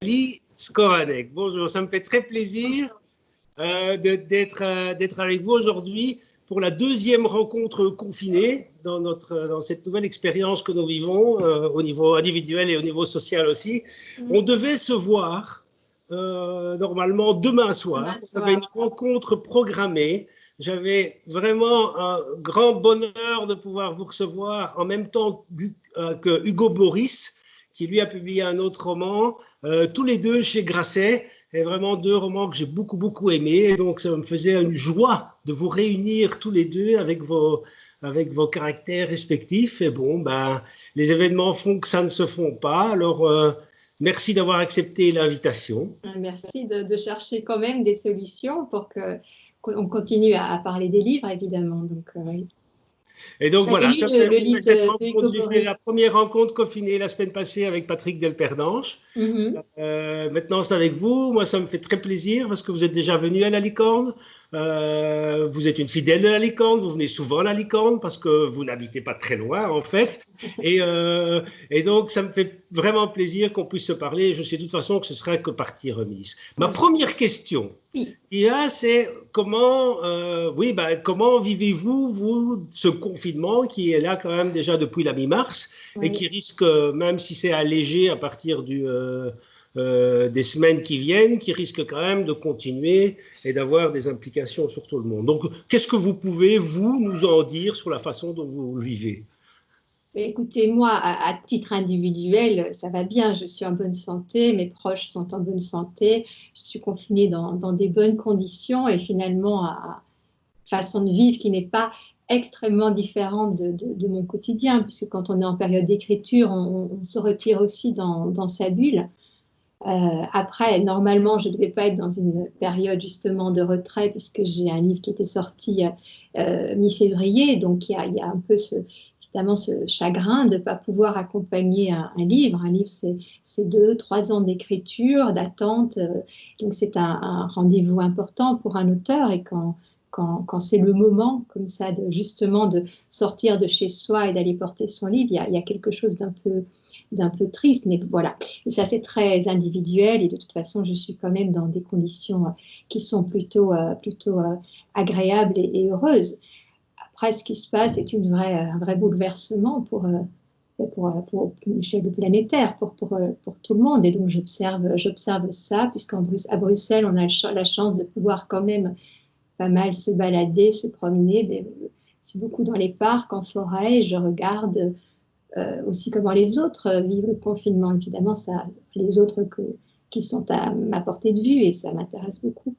Nathalie Skoranek. Bonjour, ça me fait très plaisir d'être avec vous aujourd'hui pour la deuxième rencontre confinée dans cette nouvelle expérience que nous vivons au niveau individuel et au niveau social aussi. On devait se voir normalement demain soir. On avait une rencontre programmée. J'avais vraiment un grand bonheur de pouvoir vous recevoir en même temps que Hugo Boris, qui lui a publié un autre roman, tous les deux chez Grasset, et vraiment deux romans que j'ai beaucoup aimés. Et donc ça me faisait une joie de vous réunir tous les deux avec vos caractères respectifs. Et bon, ben, les événements font que ça ne se font pas. Alors, merci d'avoir accepté l'invitation. Merci de chercher quand même des solutions pour qu'on continue à parler des livres, évidemment. Donc, oui. Et donc voilà, j'ai fait la première rencontre confinée la semaine passée avec Patrick Delperdanche. Maintenant, c'est avec vous. Moi, ça me fait très plaisir parce que vous êtes déjà venu à la Licorne. Vous êtes une fidèle de la Licorne. Vous venez souvent à la Licorne parce que vous n'habitez pas très loin, en fait. Et donc, ça me fait vraiment plaisir qu'on puisse se parler. Je sais de toute façon que ce sera que partie remise. Ma première question, c'est comment, comment vivez-vous, vous, ce confinement qui est là quand même déjà depuis la mi-mars et qui risque, même si c'est allégé à partir des semaines qui viennent, qui risque quand même de continuer et d'avoir des implications sur tout le monde. Donc, qu'est-ce que vous pouvez, vous, nous en dire sur la façon dont vous le vivez ? Écoutez, moi, à titre individuel, ça va bien. Je suis en bonne santé, mes proches sont en bonne santé. Je suis confinée dans des bonnes conditions et finalement, à façon de vivre qui n'est pas extrêmement différente de mon quotidien, puisque quand on est en période d'écriture, on se retire aussi dans sa bulle. Après, normalement, je ne devais pas être dans une période justement de retrait puisque j'ai un livre qui était sorti mi-février, donc il y a un peu évidemment ce chagrin de ne pas pouvoir accompagner un livre. Un livre, c'est 2-3 ans d'écriture, d'attente, donc c'est un rendez-vous important pour un auteur et quand c'est le moment comme ça justement de sortir de chez soi et d'aller porter son livre, il y a quelque chose d'un peu triste, mais voilà. Et ça, c'est très individuel et de toute façon, je suis quand même dans des conditions qui sont plutôt agréables et heureuses. Après, ce qui se passe est un vrai bouleversement pour l'échelle planétaire, pour tout le monde. Et donc, j'observe ça, puisqu'à Bruxelles, on a la chance de pouvoir quand même pas mal se balader, se promener. Mais, je suis beaucoup dans les parcs, en forêt, et je regarde aussi comment les autres vivent le confinement. Évidemment, ça, les autres qui sont à ma portée de vue, et ça m'intéresse beaucoup.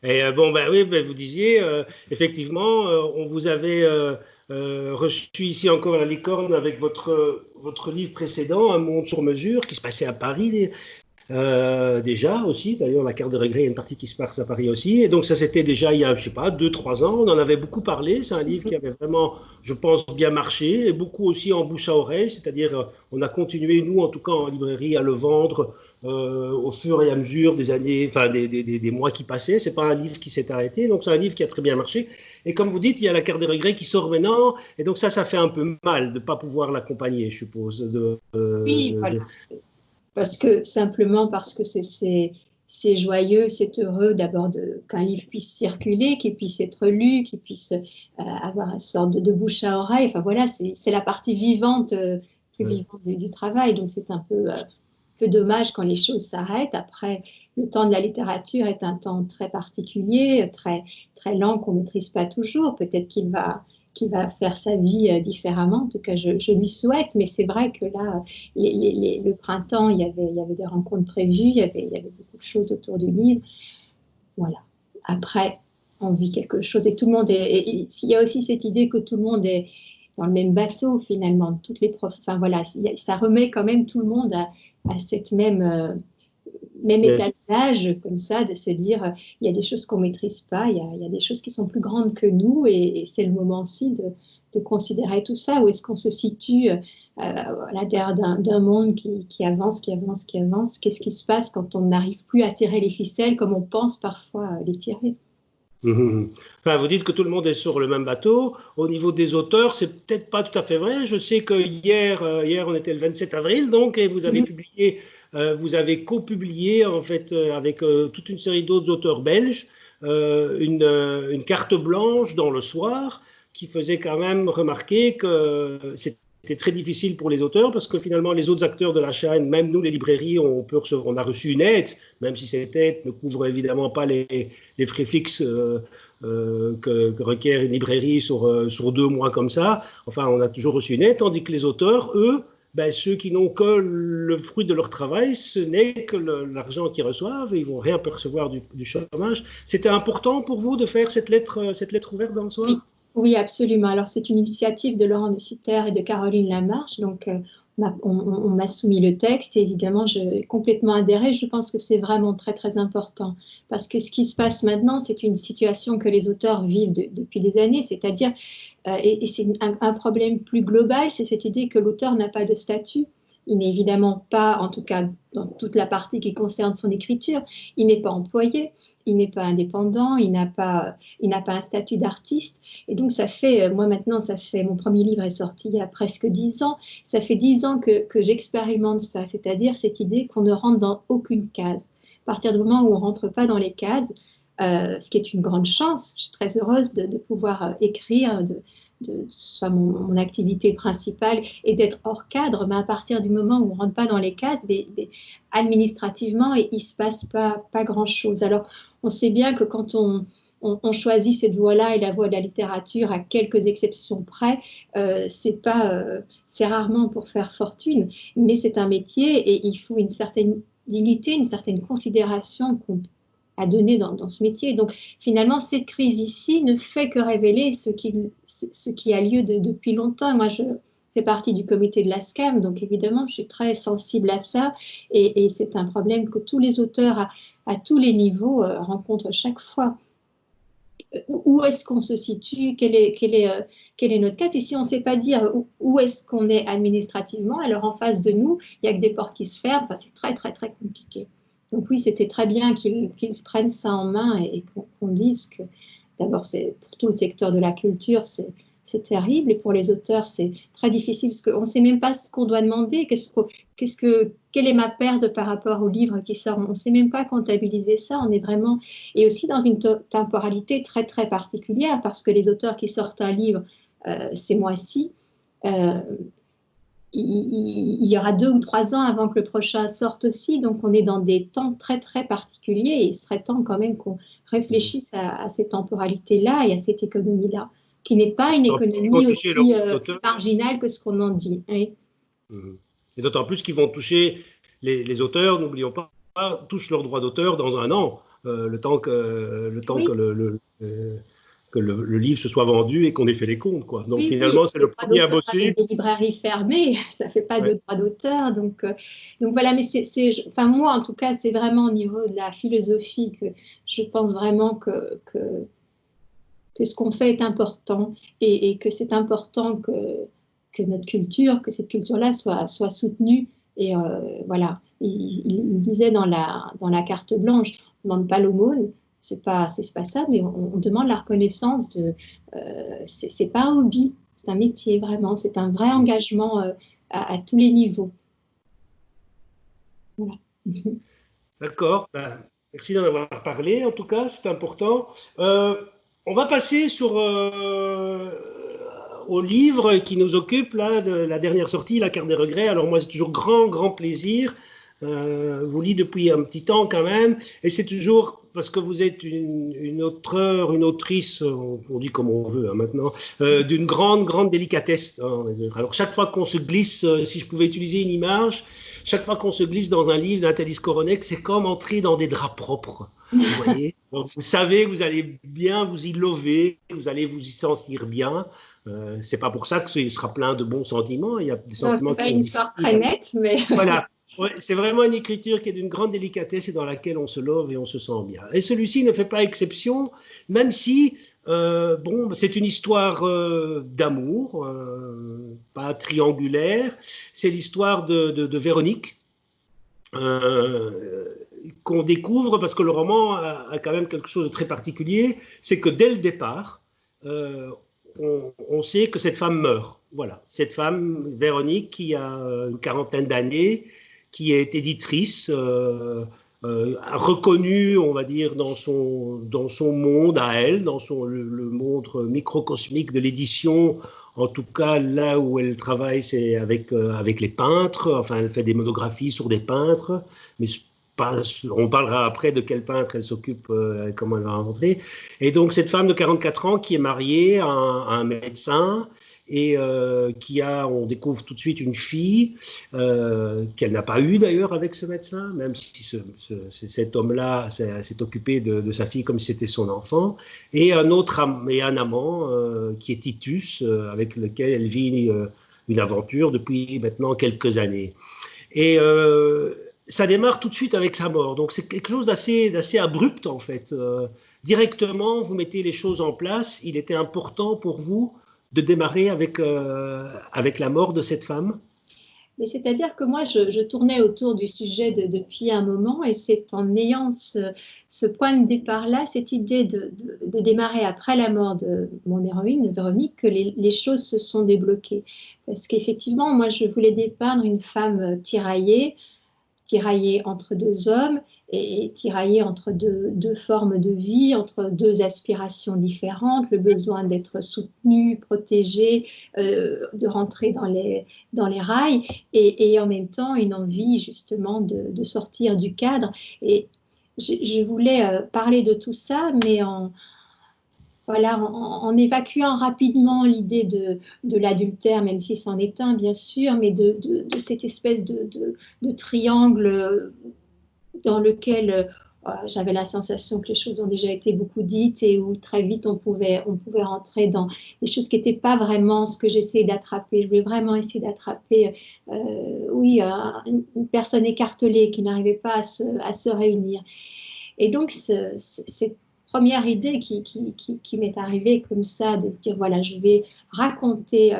Et bon, ben oui, vous disiez, effectivement, on vous avait reçu ici encore à la Licorne avec votre livre précédent, Un monde sur mesure, qui se passait à Paris. Déjà aussi, d'ailleurs la carte de regret, il y a une partie qui se passe à Paris aussi, et donc ça c'était déjà il y a, je sais pas, 2-3 ans, on en avait beaucoup parlé, c'est un livre qui avait vraiment, je pense, bien marché, et beaucoup aussi en bouche à oreille, c'est-à-dire on a continué, nous en tout cas en librairie, à le vendre au fur et à mesure des années, enfin des mois qui passaient, c'est pas un livre qui s'est arrêté, donc c'est un livre qui a très bien marché, et comme vous dites, il y a la carte des regrets qui sort maintenant, et donc ça fait un peu mal de ne pas pouvoir l'accompagner, je suppose. Oui, voilà. Simplement parce que c'est joyeux, c'est heureux d'abord qu'un livre puisse circuler, qu'il puisse être lu, qu'il puisse avoir une sorte de bouche à oreille. Enfin voilà, c'est la partie vivante, plus vivante du travail. Donc c'est un peu dommage quand les choses s'arrêtent. Après, le temps de la littérature est un temps très particulier, très lent qu'on ne maîtrise pas toujours. Peut-être qu'il va faire sa vie différemment. En tout cas, je lui souhaite. Mais c'est vrai que là, le printemps, il y avait des rencontres prévues, il y avait beaucoup de choses autour du livre. Voilà. Après, on vit quelque chose et tout le monde il y a aussi cette idée que tout le monde est dans le même bateau finalement. Toutes les enfin voilà, ça remet quand même tout le monde à cette même état d'âge comme ça, de se dire il y a des choses qu'on ne maîtrise pas, il y a des choses qui sont plus grandes que nous et c'est le moment aussi de considérer tout ça. Où est-ce qu'on se situe à l'intérieur d'un monde qui avance. Qu'est-ce qui se passe quand on n'arrive plus à tirer les ficelles comme on pense parfois les tirer? Enfin, vous dites que tout le monde est sur le même bateau. Au niveau des auteurs, c'est peut-être pas tout à fait vrai. Je sais que hier on était le 27 avril, donc, et vous avez publié, vous avez co-publié, en fait, avec toute une série d'autres auteurs belges, une carte blanche dans le soir qui faisait quand même remarquer que c'était très difficile pour les auteurs parce que finalement, les autres acteurs de la chaîne, même nous, les librairies, on a reçu une aide, même si cette aide ne couvre évidemment pas les frais fixes que requiert une librairie sur 2 mois comme ça. Enfin, on a toujours reçu une aide, tandis que les auteurs, eux, ben, ceux qui n'ont que le fruit de leur travail, ce n'est que l'argent qu'ils reçoivent et ils ne vont rien percevoir du chômage. C'était important pour vous de faire cette lettre ouverte dans le soir? Oui. Oui, absolument. Alors, c'est une initiative de Laurent de Sutter et de Caroline Lamarche. Donc, on m'a soumis le texte et évidemment, j'ai complètement adhéré. Je pense que c'est vraiment très, très important parce que ce qui se passe maintenant, c'est une situation que les auteurs vivent depuis des années, c'est-à-dire, et c'est un problème plus global, c'est cette idée que l'auteur n'a pas de statut. Il n'est évidemment pas, en tout cas dans toute la partie qui concerne son écriture, il n'est pas employé, il n'est pas indépendant, il n'a pas un statut d'artiste. Et donc, ça fait, moi maintenant, mon premier livre est sorti il y a presque 10 ans, ça fait 10 ans que j'expérimente ça, c'est-à-dire cette idée qu'on ne rentre dans aucune case. À partir du moment où on ne rentre pas dans les cases, ce qui est une grande chance, je suis très heureuse de pouvoir écrire, soit mon activité principale et d'être hors cadre, mais à partir du moment où on ne rentre pas dans les cases, administrativement, il ne se passe pas grand-chose. Alors, on sait bien que quand on choisit cette voie-là et la voie de la littérature, à quelques exceptions près, c'est rarement pour faire fortune, mais c'est un métier et il faut une certaine dignité, une certaine considération à donner dans ce métier. Donc, finalement, cette crise ici ne fait que révéler ce qui a lieu depuis longtemps. Moi, je fais partie du comité de la SCAM, donc évidemment, je suis très sensible à ça et c'est un problème que tous les auteurs à tous les niveaux rencontrent chaque fois. Où est-ce qu'on se situe, quel est notre cas? Et si on ne sait pas dire où est-ce qu'on est administrativement, alors en face de nous, il n'y a que des portes qui se ferment. Enfin, c'est très, très, très compliqué. Donc oui, c'était très bien qu'ils prennent ça en main et qu'on dise que, d'abord, pour tout le secteur de la culture, c'est terrible. Et pour les auteurs, c'est très difficile parce qu'on ne sait même pas ce qu'on doit demander. Quelle est ma perte par rapport au livre qui sort? On ne sait même pas comptabiliser ça. On est vraiment... Et aussi dans une temporalité très, très particulière parce que les auteurs qui sortent un livre ces mois-ci, il y aura 2 ou 3 ans avant que le prochain sorte aussi. Donc, on est dans des temps très, très particuliers et il serait temps quand même qu'on réfléchisse à cette temporalité-là et à cette économie-là, qui n'est pas une économie aussi marginale que ce qu'on en dit. Oui. Et d'autant plus qu'ils vont toucher les auteurs, n'oublions pas, touchent leurs droits d'auteur dans 1 an, le temps que le livre se soit vendu et qu'on ait fait les comptes, quoi. Donc finalement, c'est le premier à bosser. Avec des librairies fermées, ça ne fait pas de droit d'auteur. Donc voilà, mais enfin, moi, en tout cas, c'est vraiment au niveau de la philosophie que je pense vraiment que ce qu'on fait est important et que c'est important que notre culture, que cette culture-là soit soutenue. Et voilà, il disait dans la carte blanche, on ne demande pas l'aumône, c'est pas ça, mais on demande la reconnaissance c'est pas un hobby, c'est un métier vraiment, c'est un vrai engagement à tous les niveaux. Voilà. D'accord, merci d'en avoir parlé, en tout cas, c'est important. On va passer au livre qui nous occupe, là, de la dernière sortie, La Carte des Regrets. Alors moi, c'est toujours grand plaisir. Vous lisez depuis un petit temps quand même, et c'est toujours parce que vous êtes une auteure, une autrice, on dit comme on veut maintenant, d'une grande délicatesse. Alors chaque fois qu'on se glisse, si je pouvais utiliser une image, chaque fois qu'on se glisse dans un livre d'Athalie Koronek, c'est comme entrer dans des draps propres. Vous voyez, donc, vous savez que vous allez bien vous y lever, vous allez vous y sentir bien. C'est pas pour ça que ce sera plein de bons sentiments. Il y a des sentiments qui sont difficiles. C'est pas une histoire très nette, mais voilà. Ouais, c'est vraiment une écriture qui est d'une grande délicatesse et dans laquelle on se love et on se sent bien. Et celui-ci ne fait pas exception, même si c'est une histoire d'amour, pas triangulaire. C'est l'histoire de Véronique, qu'on découvre, parce que le roman a quand même quelque chose de très particulier, c'est que dès le départ, on sait que cette femme meurt. Voilà, cette femme, Véronique, qui a une quarantaine d'années, qui est éditrice, reconnue, on va dire, dans son monde à elle, dans le monde microcosmique de l'édition. En tout cas, là où elle travaille, c'est avec les peintres. Enfin, elle fait des monographies sur des peintres, mais on parlera après de quel peintre elle s'occupe, comment elle va rencontrer. Et donc, cette femme de 44 ans qui est mariée à un médecin et on découvre tout de suite une fille qu'elle n'a pas eue d'ailleurs avec ce médecin, même si cet homme-là s'est occupé de sa fille comme si c'était son enfant, et un amant qui est Titus, avec lequel elle vit une aventure depuis maintenant quelques années. Et ça démarre tout de suite avec sa mort. Donc c'est quelque chose d'assez abrupt en fait. Directement, vous mettez les choses en place. Il était important pour vous de démarrer avec la mort de cette femme? Mais c'est-à-dire que moi, je tournais autour du sujet depuis un moment, et c'est en ayant ce point de départ-là, cette idée de démarrer après la mort de mon héroïne, Véronique, que les choses se sont débloquées. Parce qu'effectivement, moi, je voulais dépeindre une femme tiraillée entre deux hommes et tiraillée entre deux formes de vie, entre deux aspirations différentes, le besoin d'être soutenu, protégé, de rentrer dans les rails, et en même temps une envie justement de sortir du cadre. Et je voulais parler de tout ça, mais en évacuant rapidement l'idée de l'adultère, même si c'en est un, bien sûr, mais de cette espèce de triangle dans lequel j'avais la sensation que les choses ont déjà été beaucoup dites, et où très vite on pouvait rentrer dans des choses qui n'étaient pas vraiment ce que j'essayais d'attraper. Je voulais vraiment essayer d'attraper une personne écartelée qui n'arrivait pas à se réunir. Et donc, cette première idée qui m'est arrivée comme ça, de se dire, voilà, je vais raconter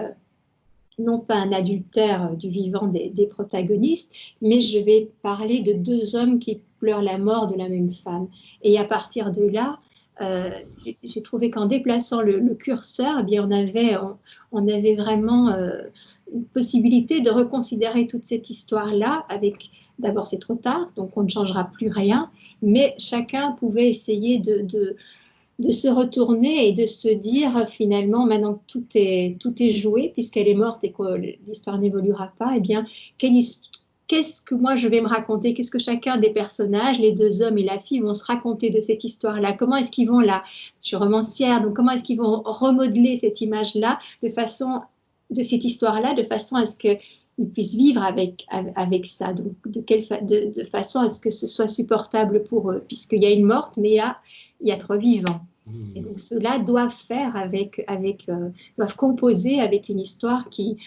non pas un adultère du vivant des protagonistes, mais je vais parler de deux hommes qui pleurent la mort de la même femme. Et à partir de là, j'ai trouvé qu'en déplaçant le curseur, eh bien, on avait vraiment une possibilité de reconsidérer toute cette histoire-là avec, d'abord c'est trop tard, donc on ne changera plus rien, mais chacun pouvait essayer de se retourner et de se dire finalement, maintenant que tout est joué, puisqu'elle est morte et que l'histoire n'évoluera pas, eh bien, qu'est-ce que moi je vais me raconter? Qu'est-ce que chacun des personnages, les deux hommes et la fille, vont se raconter de cette histoire-là? Comment est-ce qu'ils vont je suis romancière, donc comment est-ce qu'ils vont remodeler cette image-là de cette histoire-là, de façon à ce qu'ils puissent vivre avec ça? Donc, de façon à ce que ce soit supportable pour eux, puisqu'il y a une morte, mais il y a trois vivants. Et donc ceux-là doivent doivent composer avec une histoire qui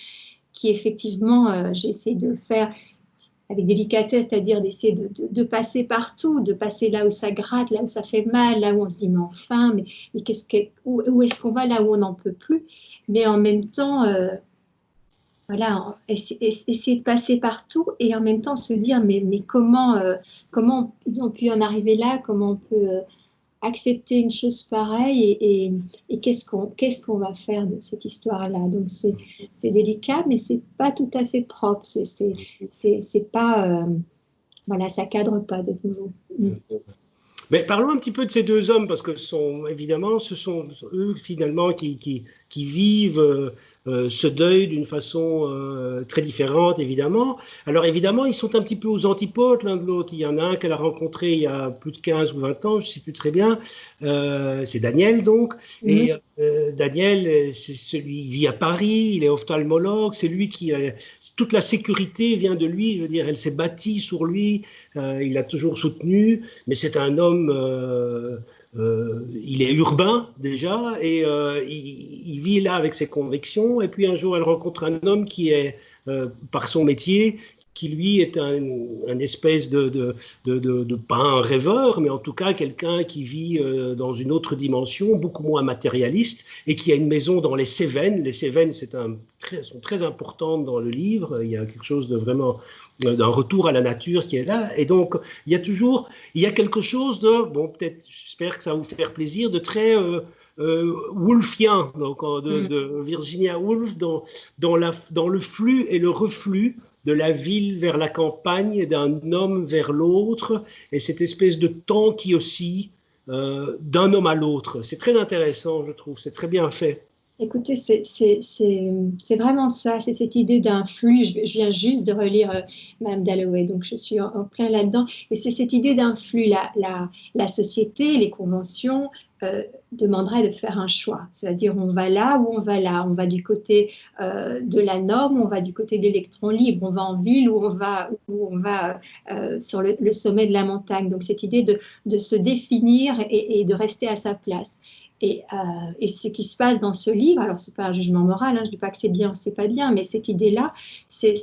effectivement, j'essaie de faire avec délicatesse, c'est-à-dire d'essayer de passer partout, de passer là où ça gratte, là où ça fait mal, là où on se dit mais enfin, mais où est-ce qu'on va, là où on n'en peut plus, mais en même temps, essayer de passer partout, et en même temps se dire mais comment ils ont pu en arriver là, comment on peut accepter une chose pareille, et qu'est-ce qu'on va faire de cette histoire-là. Donc c'est délicat, mais c'est pas tout à fait propre, c'est pas ça cadre pas de nouveau. Mais parlons un petit peu de ces deux hommes, parce que ce sont eux finalement qui vivent ce deuil d'une façon très différente, évidemment. Alors évidemment, ils sont un petit peu aux antipodes l'un de l'autre. Il y en a un qu'elle a rencontré il y a plus de 15 ou 20 ans, je ne sais plus très bien. C'est Daniel, donc. Et Daniel, c'est celui qui vit à Paris, il est ophtalmologue, c'est lui toute la sécurité vient de lui, je veux dire, elle s'est bâtie sur lui, il l'a toujours soutenu, mais c'est un homme... il est urbain déjà, et il vit là avec ses convictions, et puis un jour elle rencontre un homme qui est, par son métier, qui lui est un espèce pas un rêveur, mais en tout cas quelqu'un qui vit dans une autre dimension, beaucoup moins matérialiste, et qui a une maison dans les Cévennes. Les Cévennes sont très importantes dans le livre, il y a quelque chose de vraiment d'un retour à la nature qui est là. Et donc, il y a quelque chose de, bon, peut-être, j'espère que ça va vous faire plaisir, de très woolfien, donc de Virginia Woolf, dans le flux et le reflux de la ville vers la campagne, d'un homme vers l'autre, et cette espèce de temps qui oscille d'un homme à l'autre. C'est très intéressant, je trouve, c'est très bien fait. Écoutez, c'est vraiment ça, c'est cette idée d'un flux. Je viens juste de relire Madame Dalloway, donc je suis en plein là-dedans. Et c'est cette idée d'un flux. La société, les conventions demanderaient de faire un choix. C'est-à-dire, on va là ou on va là. On va du côté de la norme, on va du côté des électrons libres, on va en ville ou on va sur le sommet de la montagne. Donc, cette idée de se définir et de rester à sa place. Et ce qui se passe dans ce livre, alors ce n'est pas un jugement moral, hein, je ne dis pas que c'est bien ou c'est pas bien, mais cette idée-là, c'est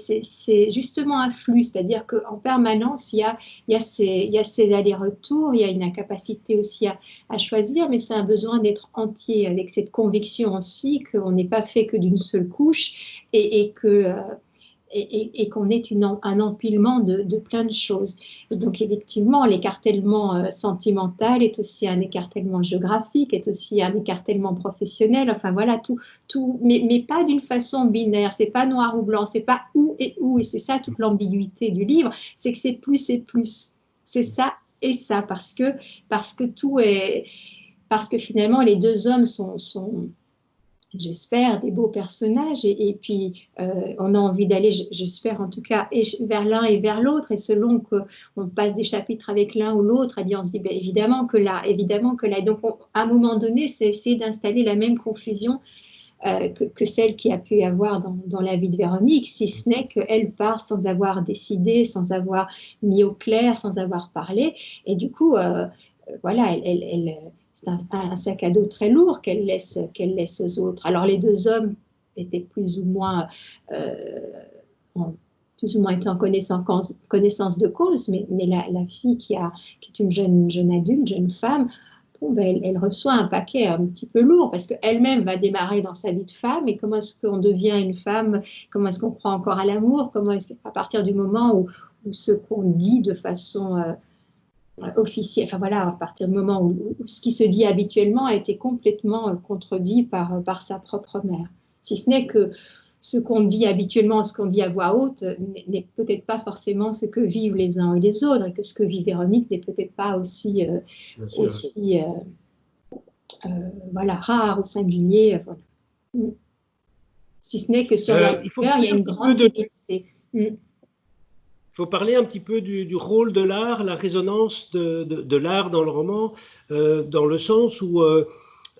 justement un flux, c'est-à-dire qu'en permanence, il y a ces allers-retours, il y a une incapacité aussi à choisir, mais c'est un besoin d'être entier, avec cette conviction aussi qu'on n'est pas fait que d'une seule couche et qu'on est un empilement de plein de choses. Et donc, effectivement, l'écartèlement sentimental est aussi un écartèlement géographique, est aussi un écartèlement professionnel, enfin voilà, mais pas d'une façon binaire, c'est pas noir ou blanc, c'est pas où, et c'est ça toute l'ambiguïté du livre, c'est que c'est plus et plus, c'est ça et ça, parce que tout est, parce que finalement, les deux hommes sont j'espère, des beaux personnages et puis on a envie d'aller, j'espère en tout cas, vers l'un et vers l'autre et selon qu'on passe des chapitres avec l'un ou l'autre, eh bien on se dit ben, évidemment que là. Et donc à un moment donné, c'est essayer d'installer la même confusion que celle qu'il y a pu y avoir dans la vie de Véronique, si ce n'est qu'elle part sans avoir décidé, sans avoir mis au clair, sans avoir parlé. Et du coup, voilà, c'est un sac à dos très lourd qu'elle laisse aux autres. Alors les deux hommes étaient plus ou moins été en connaissance de cause, mais la fille qui est une jeune adulte, jeune femme, bon, ben, elle reçoit un paquet un petit peu lourd parce qu'elle-même va démarrer dans sa vie de femme et comment est-ce qu'on devient une femme, comment est-ce qu'on croit encore à l'amour, comment est-ce qu'à partir du moment où ce qu'on dit de façon officielle, enfin voilà, à partir du moment où ce qui se dit habituellement a été complètement contredit par sa propre mère. Si ce n'est que ce qu'on dit habituellement, ce qu'on dit à voix haute, n'est peut-être pas forcément ce que vivent les uns et les autres, et que ce que vit Véronique n'est peut-être pas aussi voilà, rare ou singulier. Voilà. Si ce n'est que sur la fleur, il y a une grande diversité. Il faut parler un petit peu du rôle de l'art, la résonance de l'art dans le roman, dans le sens où,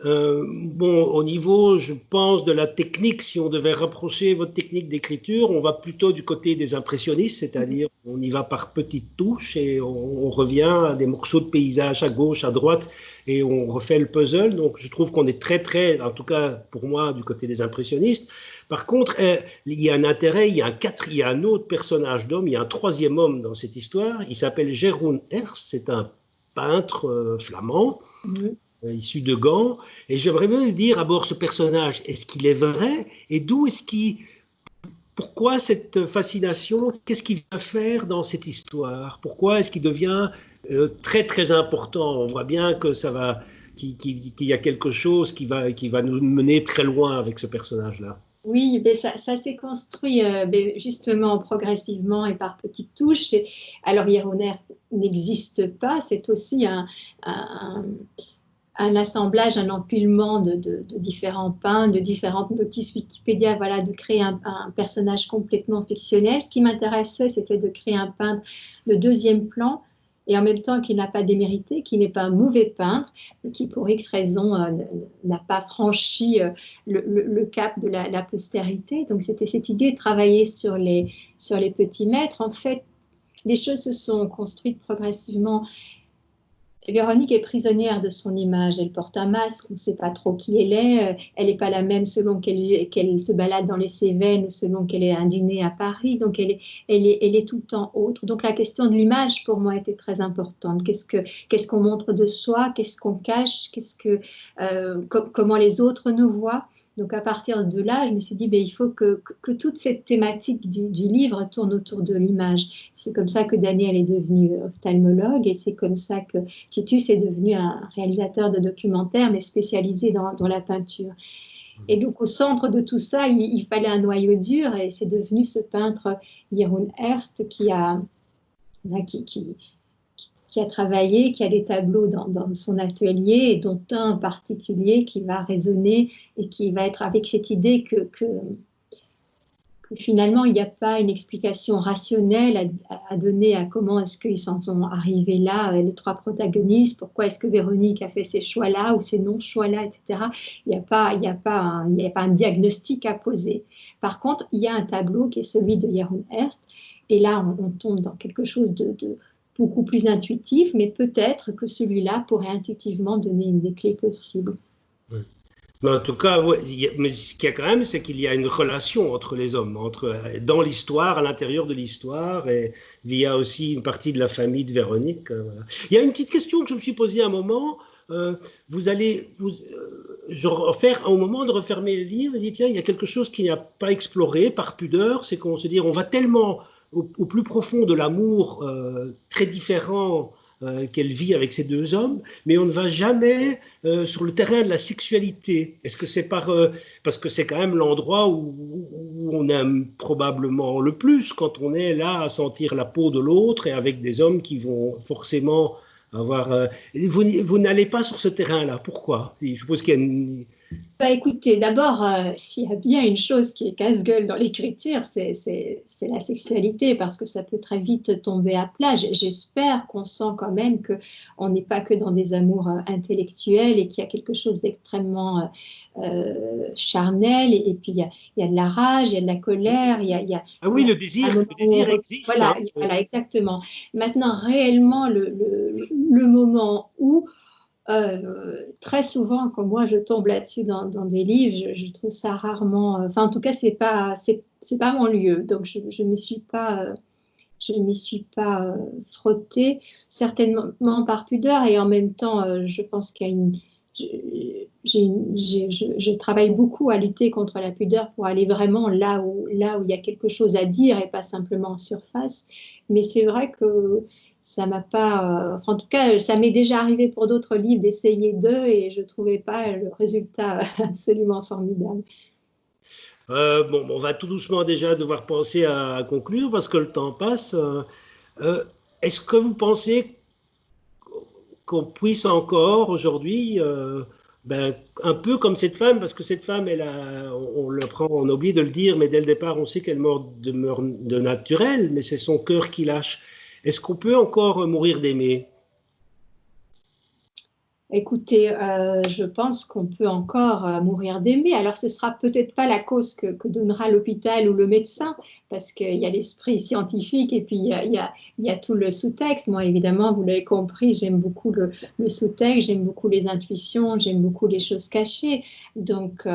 bon, au niveau, je pense, de la technique, si on devait rapprocher votre technique d'écriture, on va plutôt du côté des impressionnistes, c'est-à-dire on y va par petites touches et on revient à des morceaux de paysage à gauche, à droite, et on refait le puzzle. Donc je trouve qu'on est très, en tout cas pour moi, du côté des impressionnistes. Par contre, il y a un intérêt, il y a un autre personnage d'homme, il y a un troisième homme dans cette histoire, il s'appelle Jeroen Hers, c'est un peintre flamand, issu de Gand, et j'aimerais bien dire à bord ce personnage, est-ce qu'il est vrai, et d'où est-ce qu'il... Pourquoi cette fascination? Qu'est-ce qu'il vient faire dans cette histoire? Pourquoi est-ce qu'il devient très important? On voit bien que ça va, qu'il y a quelque chose qui va nous mener très loin avec ce personnage-là. Oui, mais ça s'est construit justement progressivement et par petites touches. Alors, Hieroner n'existe pas, c'est aussi un assemblage, un empilement de différents peintres, de différentes notices Wikipédia, voilà, de créer un personnage complètement fictionnel. Ce qui m'intéressait, c'était de créer un peintre de deuxième plan, et en même temps qui n'a pas démérité, qui n'est pas un mauvais peintre, qui pour X raison n'a pas franchi le cap de la postérité. Donc c'était cette idée de travailler sur les petits maîtres. En fait, les choses se sont construites progressivement. Véronique est prisonnière de son image, elle porte un masque, on ne sait pas trop qui elle est, elle n'est pas la même selon qu'elle se balade dans les Cévennes ou selon qu'elle est à un dîner à Paris, donc elle est tout le temps autre. Donc la question de l'image pour moi était très importante. Qu'est-ce qu'on montre de soi, qu'est-ce qu'on cache, comment les autres nous voient. Donc à partir de là, je me suis dit, il faut que toute cette thématique du livre tourne autour de l'image. C'est comme ça que Daniel est devenu ophtalmologue et c'est comme ça que Titus est devenu un réalisateur de documentaires, mais spécialisé dans la peinture. Et donc au centre de tout ça, il fallait un noyau dur et c'est devenu ce peintre Jeroen Herst qui a travaillé, qui a des tableaux dans son atelier, et dont un en particulier qui va résonner et qui va être avec cette idée que finalement, il n'y a pas une explication rationnelle à donner à comment est-ce qu'ils s'en sont arrivés là, les trois protagonistes, pourquoi est-ce que Véronique a fait ces choix-là ou ces non-choix-là, etc. Il n'y a pas un diagnostic à poser. Par contre, il y a un tableau qui est celui de Jeroen Herst, et là, on tombe dans quelque chose de beaucoup plus intuitif, mais peut-être que celui-là pourrait intuitivement donner une des clés possibles. Oui. Mais en tout cas, ouais, mais ce qu'il y a quand même, c'est qu'il y a une relation entre les hommes, dans l'histoire, à l'intérieur de l'histoire, et il y a aussi une partie de la famille de Véronique. Voilà. Il y a une petite question que je me suis posée à un moment. Au moment de refermer le livre, je dis, tiens, il y a quelque chose qui n'a pas exploré par pudeur, c'est qu'on se dit, on va tellement au plus profond de l'amour très différent qu'elle vit avec ces deux hommes, mais on ne va jamais sur le terrain de la sexualité. Est-ce que c'est parce que c'est quand même l'endroit où on aime probablement le plus, quand on est là à sentir la peau de l'autre et avec des hommes qui vont forcément avoir... Vous n'allez pas sur ce terrain-là. Pourquoi? Je suppose qu'il y a une... Écoutez, d'abord, s'il y a bien une chose qui est casse-gueule dans l'écriture, c'est la sexualité, parce que ça peut très vite tomber à plat. J'espère qu'on sent quand même qu'on n'est pas que dans des amours intellectuels et qu'il y a quelque chose d'extrêmement charnel. Et puis, il y a de la rage, il y a de la colère. Ah oui, le désir existe. Voilà, hein. voilà, exactement. Maintenant, réellement, le moment où... très souvent, quand moi je tombe là-dessus dans des livres, je trouve ça rarement. Enfin, en tout cas, c'est pas mon lieu. Donc, je m'y suis pas frottée, certainement par pudeur, et en même temps, je pense qu'il y a je travaille beaucoup à lutter contre la pudeur pour aller vraiment là où il y a quelque chose à dire et pas simplement en surface. Mais c'est vrai que ça m'a pas, en tout cas, ça m'est déjà arrivé pour d'autres livres d'essayer d'eux et je trouvais pas le résultat absolument formidable. Bon, on va tout doucement déjà devoir penser à conclure parce que le temps passe. Est-ce que vous pensez qu'on puisse encore aujourd'hui, un peu comme cette femme, parce que cette femme, on a oublié de le dire, mais dès le départ, on sait qu'elle meurt de naturel, mais c'est son cœur qui lâche. Est-ce qu'on peut encore mourir d'aimer? Écoutez, je pense qu'on peut encore mourir d'aimer. Alors, ce ne sera peut-être pas la cause que donnera l'hôpital ou le médecin, parce qu'il y a l'esprit scientifique et puis il y a tout le sous-texte. Moi, évidemment, vous l'avez compris, j'aime beaucoup le sous-texte, j'aime beaucoup les intuitions, j'aime beaucoup les choses cachées. Donc,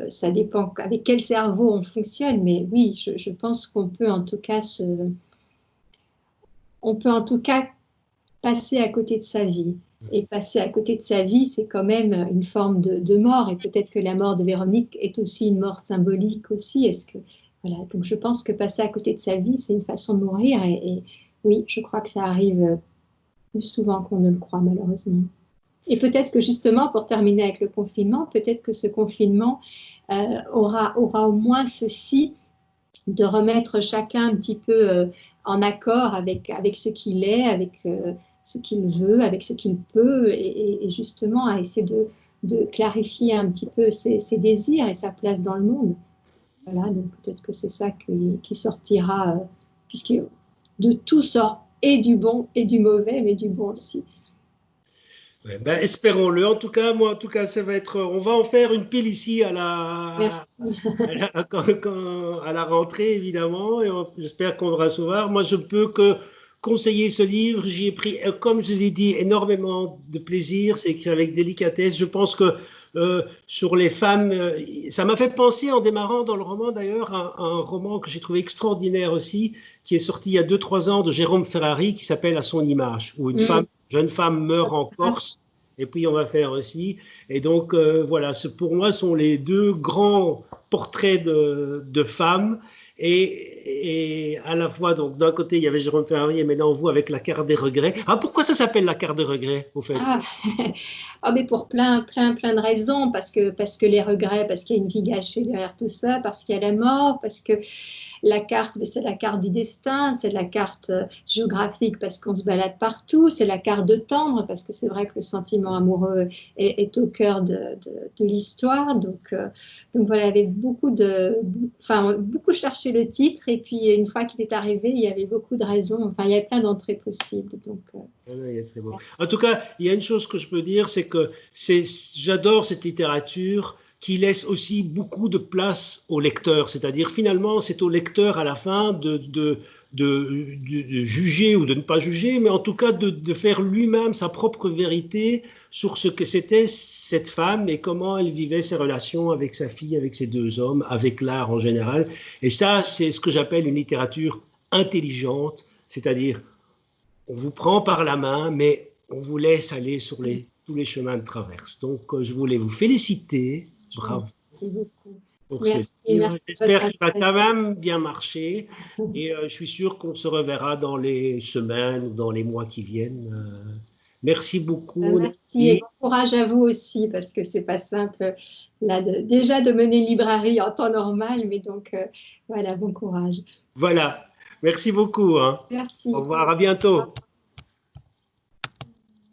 ça dépend avec quel cerveau on fonctionne. Mais oui, je pense qu'on peut en tout cas passer à côté de sa vie. Et passer à côté de sa vie, c'est quand même une forme de mort. Et peut-être que la mort de Véronique est aussi une mort symbolique aussi. Voilà. Donc je pense que passer à côté de sa vie, c'est une façon de mourir. Et oui, je crois que ça arrive plus souvent qu'on ne le croit, malheureusement. Et peut-être que justement, pour terminer avec le confinement, peut-être que ce confinement aura au moins ceci de remettre chacun un petit peu en accord avec ce qu'il est, avec ce qu'il veut, avec ce qu'il peut, et justement à essayer de clarifier un petit peu ses désirs et sa place dans le monde. Voilà, donc peut-être que c'est ça qui sortira, puisque de tout sort, et du bon et du mauvais, mais du bon aussi. Ouais, espérons-le. En tout cas, ça va être. On va en faire une pile ici à la rentrée, évidemment. Et j'espère qu'on va recevoir. Moi, je peux que conseiller ce livre. J'y ai pris, comme je l'ai dit, énormément de plaisir. C'est écrit avec délicatesse. Je pense que sur les femmes, ça m'a fait penser en démarrant dans le roman d'ailleurs à un roman que j'ai trouvé extraordinaire aussi, qui est sorti il y a 2-3 ans de Jérôme Ferrari, qui s'appelle À son image, où une jeune femme meurt en Corse et puis on va faire aussi. Et donc, voilà, pour moi, sont les deux grands portraits de femmes. Et à la fois, donc d'un côté, il y avait Jérôme Ferrari, et maintenant on voit avec la carte des regrets. Ah, pourquoi ça s'appelle la carte des regrets, au fait? Ah, ah, mais pour plein de raisons, parce que les regrets, parce qu'il y a une vie gâchée derrière tout ça, parce qu'il y a la mort, parce que la carte, c'est la carte du destin, c'est la carte géographique parce qu'on se balade partout, c'est la carte de tendre parce que c'est vrai que le sentiment amoureux est au cœur de l'histoire. Donc voilà, il y avait beaucoup cherché le titre et puis une fois qu'il est arrivé, il y avait beaucoup de raisons, enfin il y avait plein d'entrées possibles. Très beau. En tout cas, il y a une chose que je peux dire, c'est que j'adore cette littérature qui laisse aussi beaucoup de place au lecteur. C'est-à-dire, finalement, c'est au lecteur à la fin de juger ou de ne pas juger, mais en tout cas de faire lui-même sa propre vérité sur ce que c'était cette femme et comment elle vivait ses relations avec sa fille, avec ses deux hommes, avec l'art en général. Et ça, c'est ce que j'appelle une littérature intelligente, c'est-à-dire on vous prend par la main, mais on vous laisse aller sur tous les chemins de traverse. Donc, je voulais vous féliciter. Bravo. Merci beaucoup. Pour ce livre. J'espère qu'il va quand même bien marcher. Et je suis sûr qu'on se reverra dans les semaines ou dans les mois qui viennent. Merci beaucoup. Merci et bon courage à vous aussi, parce que c'est pas simple là, déjà de mener une librairie en temps normal, mais donc voilà, bon courage. Voilà. Merci beaucoup. Hein. Merci. Au revoir, à bientôt.